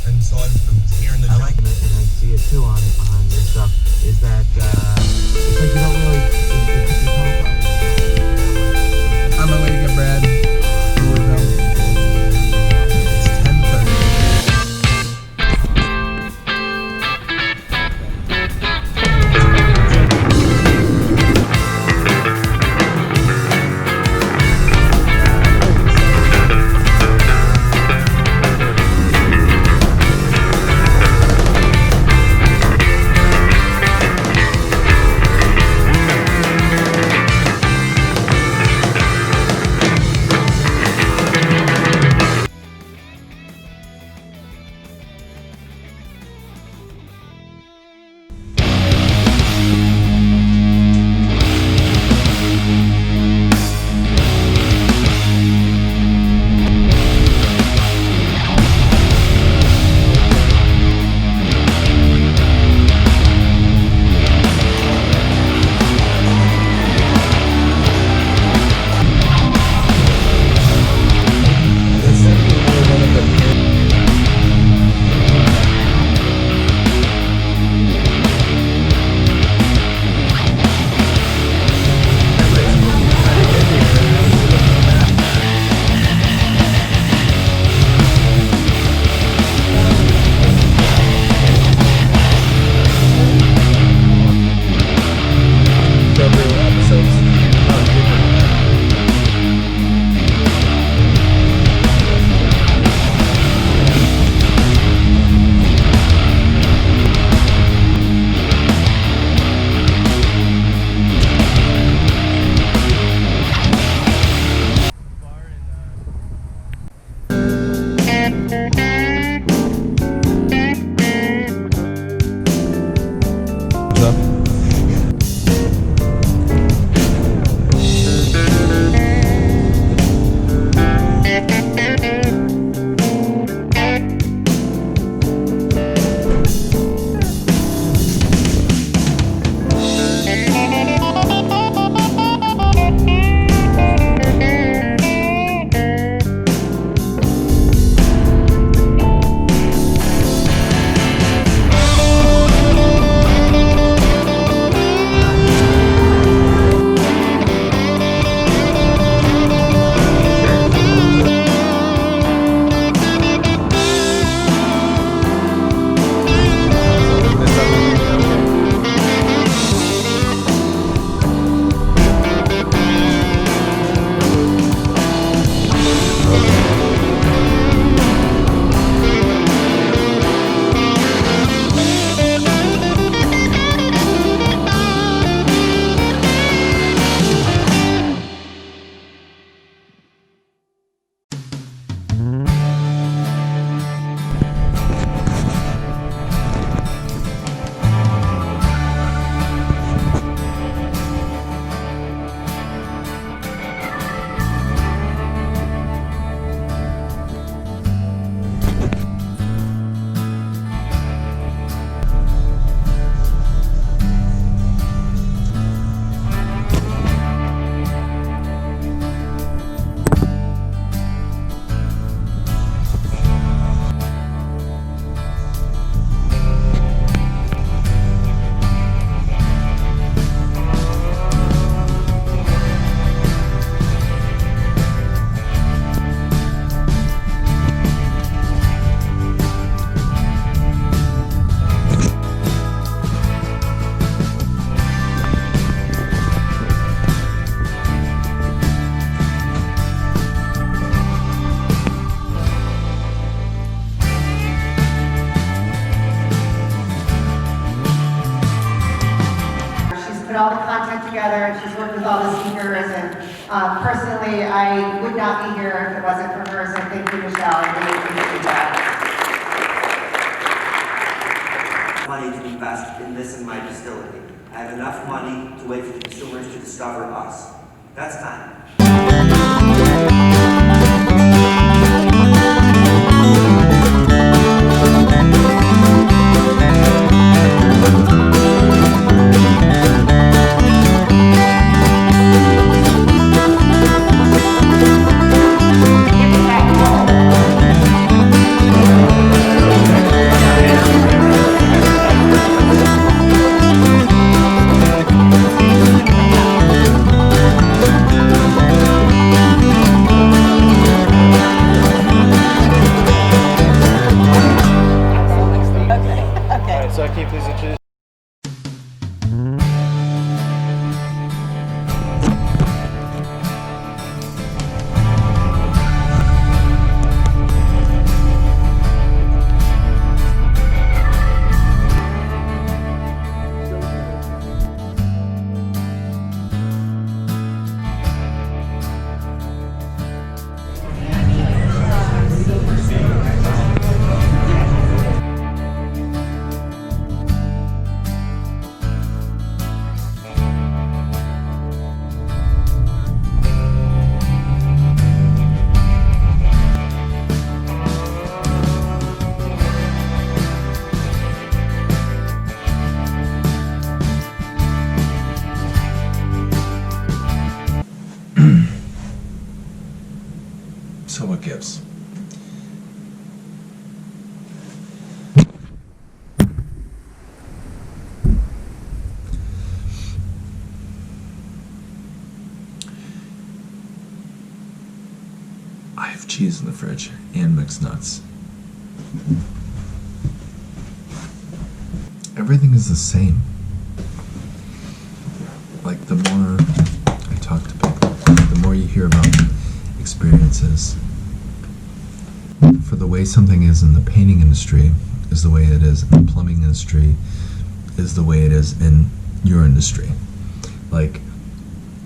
And so I'm hearing the I like it, and I see it too on your stuff, is that it's like you don't really on my way to get Brad. Louisville. It's 10:30. put all the content together, and she's worked with all the speakers. And personally, I would not be here if it wasn't for her. So thank you, Michelle. I really appreciate that. Money to invest in this in my distillery. I have enough money to wait for the consumers to discover us. That's time. gives. I have cheese in the fridge and mixed nuts. Everything is the same. Like, the more I talk to people, the more you hear about experiences. For the way something is in the painting industry is the way it is in the plumbing industry is the way it is in your industry. Like,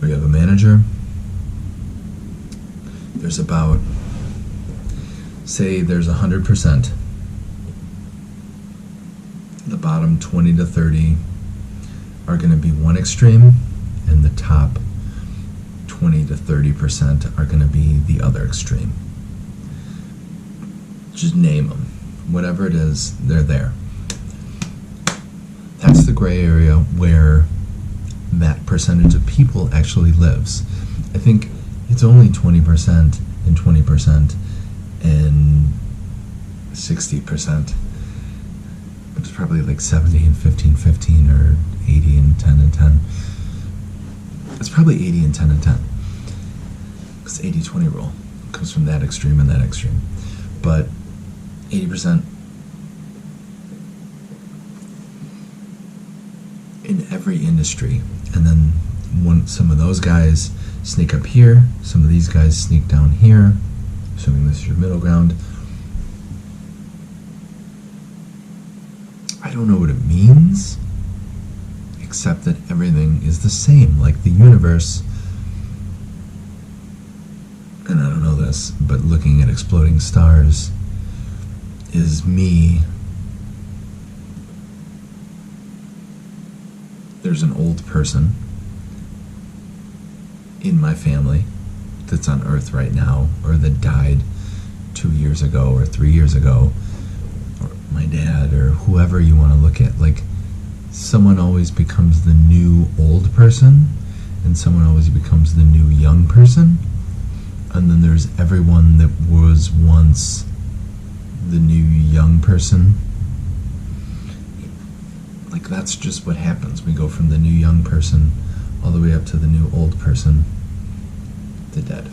we have a manager. There's about, say there's 100%. The bottom 20 to 30 are going to be one extreme, and the top 20 to 30% are going to be the other extreme. Just name them. Whatever it is, they're there. That's the gray area where that percentage of people actually lives. I think it's only 20% and 20% and 60%. It's probably like 70 and 15, 15, or 80 and 10 and 10. It's probably 80 and 10 and 10. Because 80-20 rule comes from that extreme and that extreme. But 80% in every industry. And then some of those guys sneak up here, some of these guys sneak down here, assuming this is your middle ground. I don't know what it means, except that everything is the same. Like the universe, and I don't know this, but looking at exploding stars is me. There's an old person in my family that's on Earth right now, or that died 2 years ago or 3 years ago, or my dad, or whoever you want to look at. Like, someone always becomes the new old person, and someone always becomes the new young person, and then there's everyone that was once the new young person. Like, that's just what happens. We go from the new young person all the way up to the new old person, the dead.